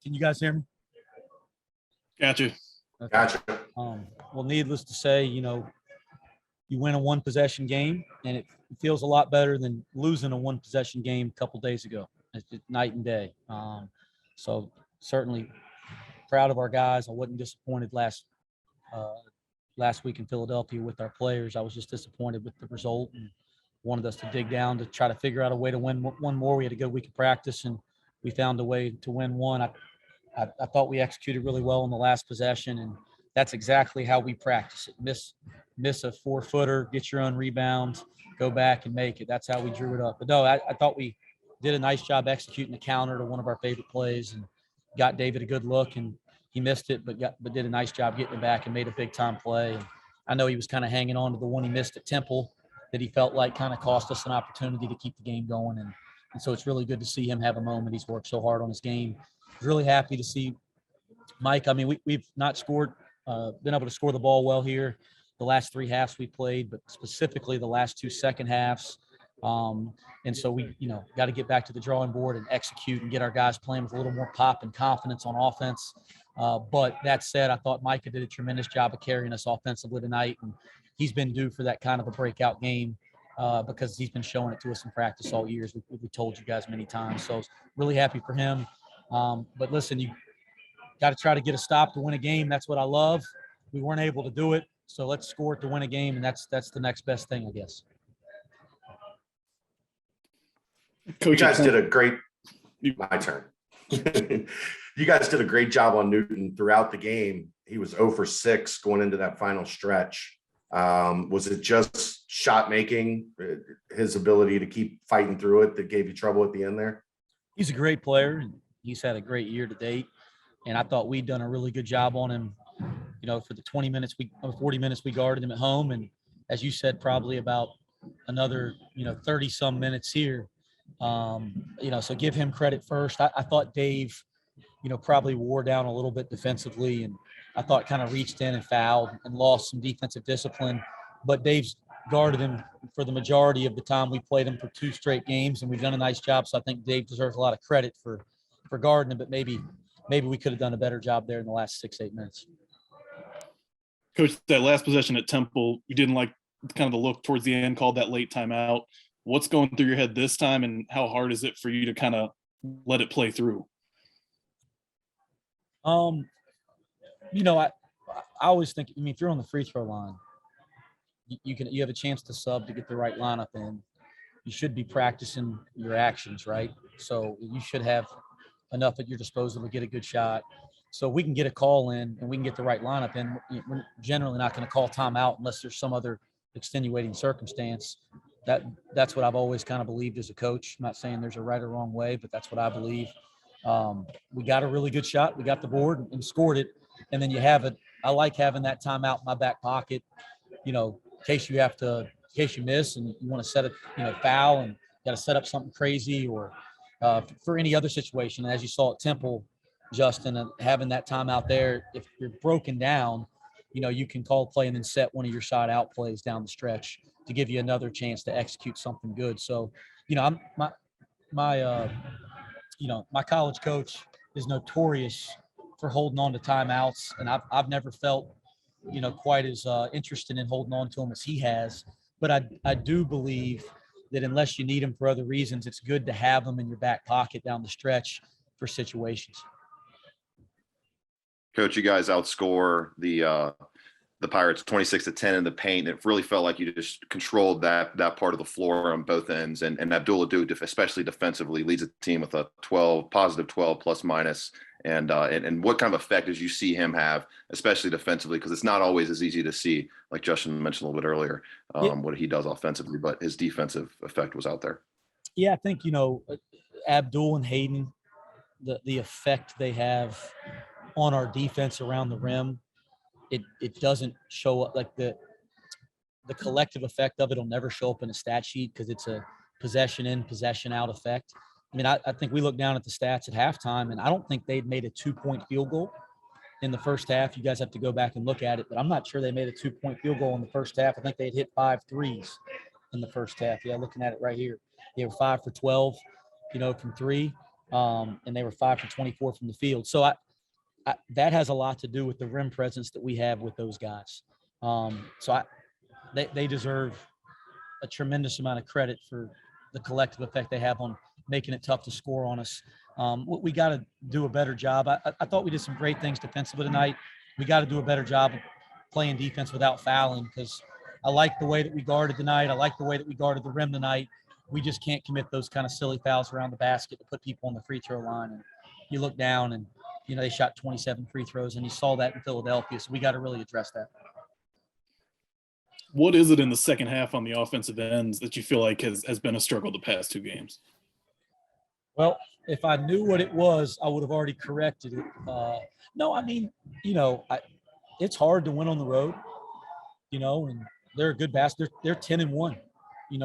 Can you guys hear me? Gotcha. Okay. Gotcha. Well, needless to say, you win a one-possession game, and it feels a lot better than losing a one-possession game a couple days ago. It's night and day. So certainly proud of our guys. I wasn't disappointed last week in Philadelphia with our players. I was just disappointed with the result and wanted us to dig down to try to figure out a way to win one more. We had a good week of practice, and we found a way to win one. I thought we executed really well in the last possession, and that's exactly how we practice it. Miss a 4-footer, get your own rebound, go back and make it. That's how we drew it up. But no, I thought we did a nice job executing the counter to one of our favorite plays and got David a good look, and he missed it, but did a nice job getting it back and made a big time play. And I know he was kind of hanging on to the one he missed at Temple that he felt like kind of cost us an opportunity to keep the game going. And so it's really good to see him have a moment. He's worked so hard on his game. Really happy to see Mike. I mean, we've not been able to score the ball well here the last 3 halves we played, but specifically the last 2 second halves. And so we, got to get back to the drawing board and execute and get our guys playing with a little more pop and confidence on offense. But that said, I thought Micah did a tremendous job of carrying us offensively tonight, and he's been due for that kind of a breakout game because he's been showing it to us in practice all years. We told you guys many times, so really happy for him. But listen, you got to try to get a stop to win a game. That's what I love. We weren't able to do it, so let's score it to win a game, and that's the next best thing, I guess. Coach, you guys did a great – my turn. You guys did a great job on Newton throughout the game. He was 0 for 6 going into that final stretch. Was it just shot making, his ability to keep fighting through it that gave you trouble at the end there? He's a great player, and he's had a great year to date. And I thought we'd done a really good job on him, for the 40 minutes we guarded him at home. And as you said, probably about another, 30 some minutes here. So give him credit first. I thought Dave, probably wore down a little bit defensively, and I thought kind of reached in and fouled and lost some defensive discipline. But Dave's guarded him for the majority of the time we played him for 2 straight games, and we've done a nice job. So I think Dave deserves a lot of credit for guarding him, but maybe we could have done a better job there in the last 6-8 minutes. Coach, that last possession at Temple, you didn't like kind of the look towards the end, called that late timeout. What's going through your head this time, and how hard is it for you to kind of let it play through? I always think, if you're on the free throw line, you have a chance to sub to get the right lineup in. You should be practicing your actions, right? So you should have enough at your disposal to get a good shot. So we can get a call in and we can get the right lineup in. We're generally not going to call timeout unless there's some other extenuating circumstance. That's what I've always kind of believed as a coach. I'm not saying there's a right or wrong way, but that's what I believe. We got a really good shot. We got the board and scored it. And then you have it. I like having that timeout in my back pocket, in case you miss and you want to set a, foul and got to set up something crazy or for any other situation. And as you saw at Temple, Justin, having that timeout there, if you're broken down, you can call a play and then set one of your shot out plays down the stretch to give you another chance to execute something good. So, my college coach is notorious for holding on to timeouts, and I've never felt, quite as interested in holding on to them as he has. But I do believe that unless you need them for other reasons, it's good to have them in your back pocket down the stretch for situations. Coach, you guys outscore the Pirates 26-10 in the paint. It really felt like you just controlled that part of the floor on both ends. And DeJulius, especially defensively, leads the team with a positive 12 plus minus. And what kind of effect did you see him have, especially defensively? Because it's not always as easy to see, like Justin mentioned a little bit earlier, what he does offensively, but his defensive effect was out there. Yeah, I think, Abdul and Hayden, the effect they have on our defense around the rim, it doesn't show up, like the collective effect of it will never show up in a stat sheet because it's a possession in, possession out effect. I mean, I think we looked down at the stats at halftime, and I don't think they'd made a 2-point field goal in the first half. You guys have to go back and look at it, but I'm not sure they made a 2-point field goal in the first half. I think they'd hit 5 threes in the first half. Yeah, looking at it right here. They were 5 for 12, from 3. and they were 5 for 24 from the field. So that has a lot to do with the rim presence that we have with those guys. They deserve a tremendous amount of credit for the collective effect they have on making it tough to score on us. We got to do a better job. I thought we did some great things defensively tonight. We got to do a better job of playing defense without fouling, because I like the way that we guarded tonight. I like the way that we guarded the rim tonight. We just can't commit those kind of silly fouls around the basket to put people on the free throw line. And you look down and, they shot 27 free throws, and you saw that in Philadelphia. So we got to really address that. What is it in the second half on the offensive ends that you feel like has been a struggle the past 2 games? Well, if I knew what it was, I would have already corrected it. No, I mean, it's hard to win on the road, and they're a good basket. They're 10-1,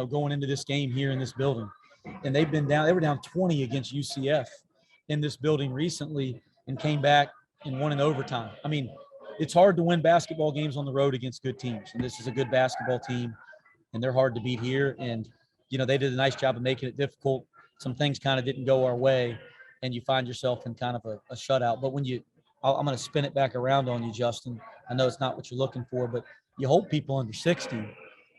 going into this game here in this building. And they were down 20 against UCF in this building recently and came back and won in overtime. I mean, it's hard to win basketball games on the road against good teams. And this is a good basketball team, and they're hard to beat here. And, they did a nice job of making it difficult. Some things kind of didn't go our way, and you find yourself in kind of a shutout. But I'm going to spin it back around on you, Justin. I know it's not what you're looking for, but you hold people under 60,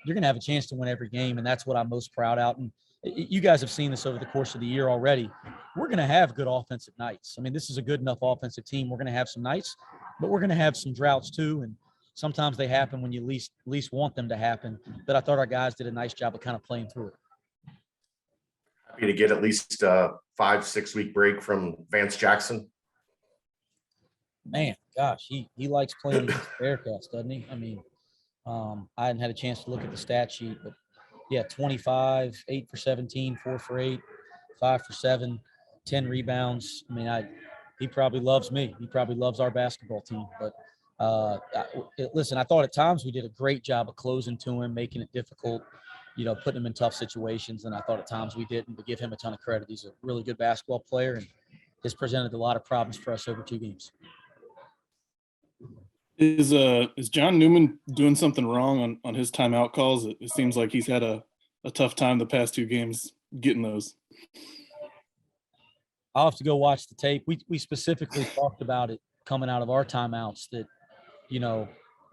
you're going to have a chance to win every game, and that's what I'm most proud of. And you guys have seen this over the course of the year already. We're going to have good offensive nights. I mean, this is a good enough offensive team. We're going to have some nights, but we're going to have some droughts too. And sometimes they happen when you least want them to happen. But I thought our guys did a nice job of kind of playing through it. Happy to get at least a 5-6 week break from Vance Jackson. Man, gosh, he likes playing against the Bearcats, doesn't he? I mean, I hadn't had a chance to look at the stat sheet, but yeah, 25, 8 for 17, 4 for 8, 5 for 7, 10 rebounds. I mean, he probably loves me. He probably loves our basketball team. But listen, I thought at times we did a great job of closing to him, making it difficult, putting him in tough situations. And I thought at times we didn't, but give him a ton of credit. He's a really good basketball player and has presented a lot of problems for us over 2 games. Is John Newman doing something wrong on his timeout calls? It seems like he's had a tough time the past 2 games getting those. I'll have to go watch the tape. We specifically talked about it coming out of our timeouts that,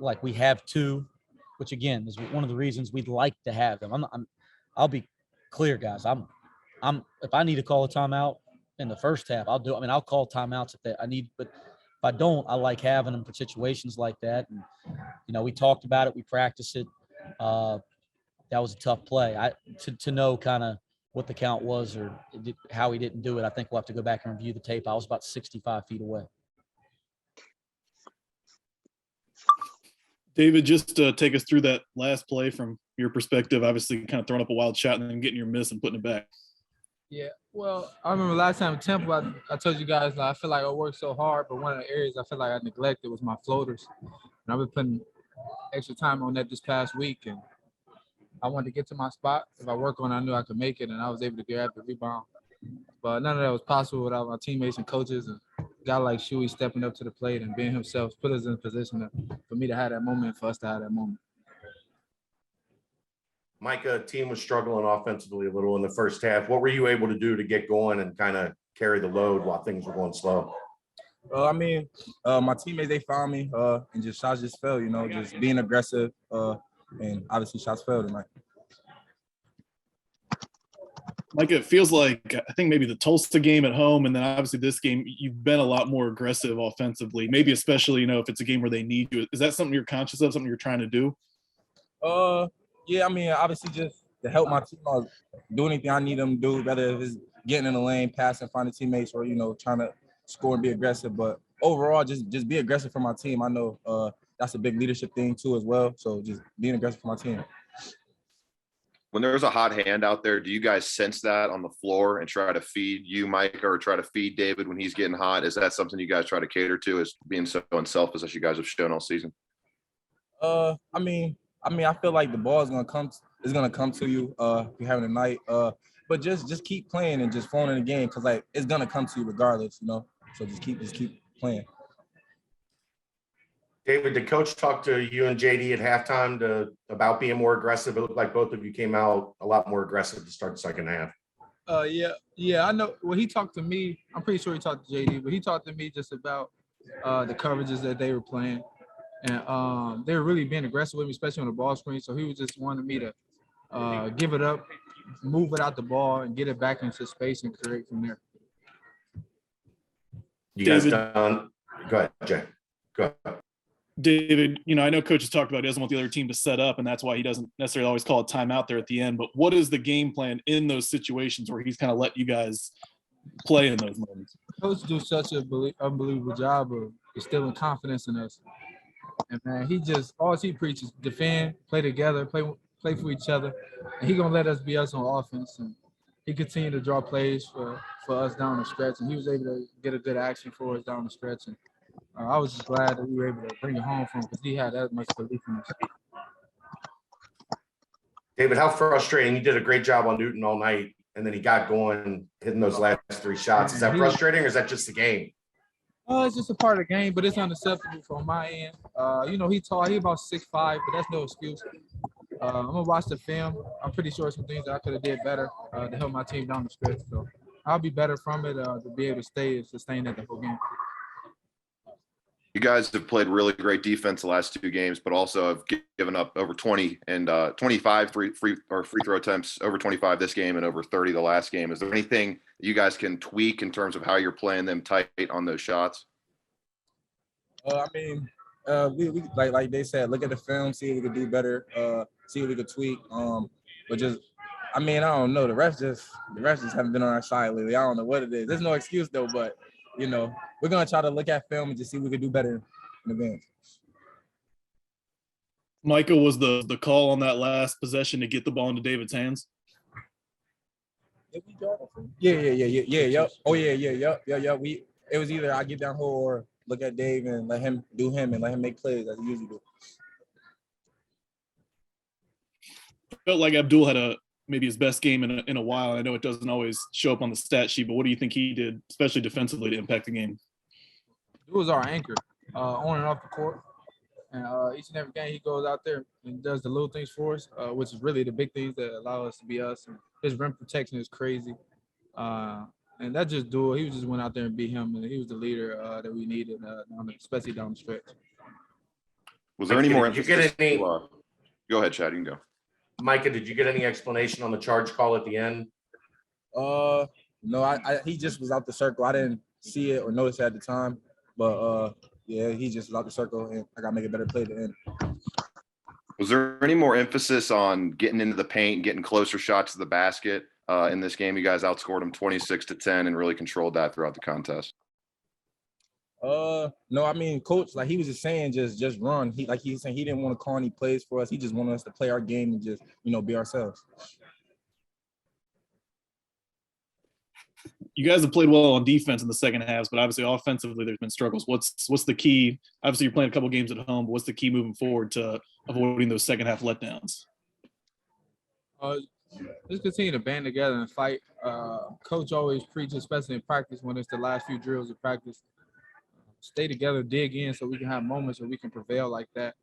like we have 2, which again is one of the reasons we'd like to have them. I'll be clear, guys. If I need to call a timeout in the first half, I'll do it. I mean, I'll call timeouts if I need, but if I don't, I like having them for situations like that. And, we talked about it. We practiced it. That was a tough play. To know kind of what the count was or how he didn't do it, I think we'll have to go back and review the tape. I was about 65 feet away. David, just take us through that last play from your perspective, obviously kind of throwing up a wild shot and then getting your miss and putting it back. Yeah, well, I remember last time at Temple, I told you guys I feel like I worked so hard, but one of the areas I feel like I neglected was my floaters. And I've been putting extra time on that this past week, and I wanted to get to my spot. If I work on it, I knew I could make it, and I was able to grab the rebound. But none of that was possible without my teammates and coaches, and a guy like Shuey stepping up to the plate and being himself, put us in a position for me to have that moment, for us to have that moment. Micah, team was struggling offensively a little in the first half. What were you able to do to get going and kind of carry the load while things were going slow? My teammates, they found me and just shots just fell, just being aggressive. And obviously shots fell tonight. Mike, it feels like I think maybe the Tulsa game at home and then obviously this game, you've been a lot more aggressive offensively, maybe especially, if it's a game where they need you. Is that something you're conscious of, something you're trying to do? Yeah, obviously just to help my team out, do anything I need them to do, whether it's getting in the lane, passing, finding teammates, or, trying to score and be aggressive. But overall, just be aggressive for my team. I know that's a big leadership thing too as well. So just being aggressive for my team. When there's a hot hand out there, do you guys sense that on the floor and try to feed you, Mike, or try to feed David when he's getting hot? Is that something you guys try to cater to, as being so unselfish as you guys have shown all season? I feel like the ball is gonna come to you if you're having a night. But just keep playing and just flowing in the game, because like it's gonna come to you regardless, So just keep playing. David, did coach talk to you and JD at halftime about being more aggressive? It looked like both of you came out a lot more aggressive to start the second half. Yeah, I know. Well, he talked to me. I'm pretty sure he talked to JD, but he talked to me just about the coverages that they were playing, and they were really being aggressive with me, especially on the ball screen. So he was just wanting me to give it up, move without the ball, and get it back into space and create from there. You guys David. done? Go ahead, Jay. Go ahead. David, I know coach has talked about he doesn't want the other team to set up, and that's why he doesn't necessarily always call a timeout there at the end. But what is the game plan in those situations where he's kind of let you guys play in those moments? Coach do such an unbelievable job of instilling confidence in us. And man, all he preaches: defend, play together, play for each other, and he gonna let us be us on offense. And he continued to draw plays for us down the stretch, and he was able to get a good action for us down the stretch. And I was just glad that we were able to bring it home for him because he had that much belief in us. David, how frustrating. You did a great job on Newton all night, and then he got going, hitting those last 3 shots. Is that frustrating, or is that just the game? It's just a part of the game, but it's unacceptable from my end. He about 6'5", but that's no excuse. I'm gonna watch the film. I'm pretty sure some things that I could have did better to help my team down the stretch. So I'll be better from it to be able to stay and sustain that the whole game. You guys have played really great defense the last 2 games, but also have given up over 20 and 25 free throw attempts, over 25 this game and over 30 the last game. Is there anything you guys can tweak in terms of how you're playing them tight on those shots? We like they said, look at the film, see what we could do better, see what we could tweak. But just, I don't know. The refs just haven't been on our side lately. I don't know what it is. There's no excuse though, but we're gonna try to look at film and just see what we could do better in advance. Michael, was the call on that last possession to get the ball into David's hands? Yeah. Yep. Oh yeah. Yep. It was either I get down hole or look at Dave and let him do him and let him make plays as he usually do. Felt like Abdul had maybe his best game in a while. I know it doesn't always show up on the stat sheet, but what do you think he did, especially defensively, to impact the game? It was our anchor on and off the court. And each and every game he goes out there and does the little things for us, which is really the big things that allow us to be us. And his rim protection is crazy. And that just duel. He just went out there and beat him, and he was the leader that we needed, especially down the stretch. Was there any more emphasis? Go ahead, Chad. You can go. Micah, did you get any explanation on the charge call at the end? No, he just was out the circle. I didn't see it or notice it at the time, but yeah, he just was out the circle, and I gotta make a better play at the end. Was there any more emphasis on getting into the paint, getting closer shots to the basket in this game? You guys outscored them 26-10 and really controlled that throughout the contest. No, coach, like he was just saying, just run. He was saying he didn't want to call any plays for us. He just wanted us to play our game and just, be ourselves. You guys have played well on defense in the second halves, but obviously offensively there's been struggles. What's the key? Obviously you're playing a couple games at home, but what's the key moving forward to avoiding those second half letdowns? Just continue to band together and fight. Coach always preaches, especially in practice when it's the last few drills of practice. Stay together, dig in, so we can have moments where we can prevail like that.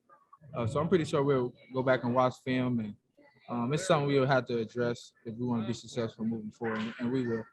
So I'm pretty sure we'll go back and watch film, and it's something we'll have to address if we want to be successful moving forward, and we will.